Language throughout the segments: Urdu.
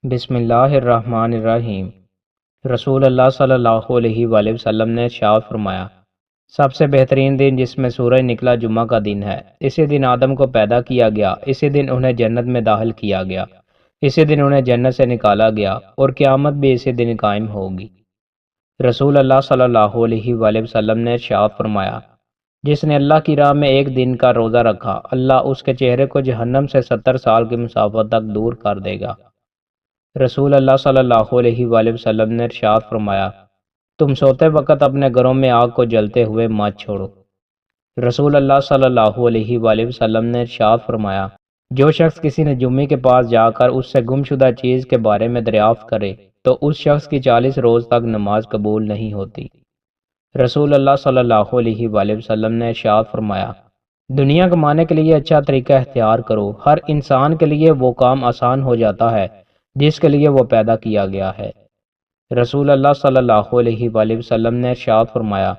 بسم اللہ الرحمن الرحیم۔ رسول اللہ صلی اللہ علیہ وآلہ وسلم نے ارشاد فرمایا، سب سے بہترین دن جس میں سورج نکلا جمعہ کا دن ہے۔ اسی دن آدم کو پیدا کیا گیا، اسی دن انہیں جنت میں داخل کیا گیا، اسی دن انہیں جنت سے نکالا گیا، اور قیامت بھی اسی دن قائم ہوگی۔ رسول اللہ صلی اللہ علیہ وآلہ وسلم نے ارشاد فرمایا، جس نے اللہ کی راہ میں ایک دن کا روزہ رکھا، اللہ اس کے چہرے کو جہنم سے 70 سال کی مسافت تک دور کر دے گا۔ رسول اللہ صلی اللہ علیہ وآلہ وسلم نے ارشاد فرمایا، تم سوتے وقت اپنے گھروں میں آگ کو جلتے ہوئے مت چھوڑو۔ رسول اللہ صلی اللہ علیہ وآلہ وسلم نے ارشاد فرمایا، جو شخص کسی نجومی کے پاس جا کر اس سے گم شدہ چیز کے بارے میں دریافت کرے تو اس شخص کی 40 روز تک نماز قبول نہیں ہوتی۔ رسول اللہ صلی اللہ علیہ وآلہ وسلم نے ارشاد فرمایا، دنیا کمانے کے لیے اچھا طریقہ اختیار کرو، ہر انسان کے لیے وہ کام آسان ہو جاتا ہے جس کے لیے وہ پیدا کیا گیا ہے۔ رسول اللہ صلی اللہ علیہ وآلہ وسلم نے ارشاد فرمایا،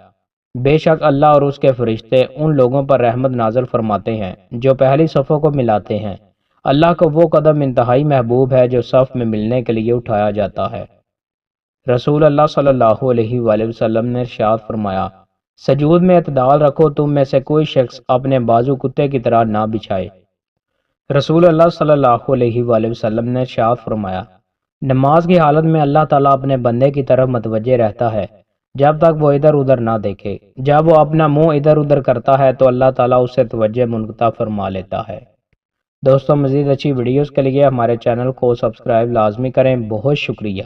بے شک اللہ اور اس کے فرشتے ان لوگوں پر رحمت نازل فرماتے ہیں جو پہلی صفوں کو ملاتے ہیں۔ اللہ کو وہ قدم انتہائی محبوب ہے جو صف میں ملنے کے لیے اٹھایا جاتا ہے۔ رسول اللہ صلی اللہ علیہ وآلہ وسلم نے ارشاد فرمایا، سجود میں اعتدال رکھو، تم میں سے کوئی شخص اپنے بازو کتے کی طرح نہ بچھائے۔ رسول اللہ صلی اللہ علیہ وآلہ وسلم نے ارشاد فرمایا، نماز کی حالت میں اللہ تعالیٰ اپنے بندے کی طرف متوجہ رہتا ہے جب تک وہ ادھر ادھر نہ دیکھے۔ جب وہ اپنا منہ ادھر ادھر کرتا ہے تو اللہ تعالیٰ اس سے توجہ منقطع فرما لیتا ہے۔ دوستوں، مزید اچھی ویڈیوز کے لیے ہمارے چینل کو سبسکرائب لازمی کریں۔ بہت شکریہ۔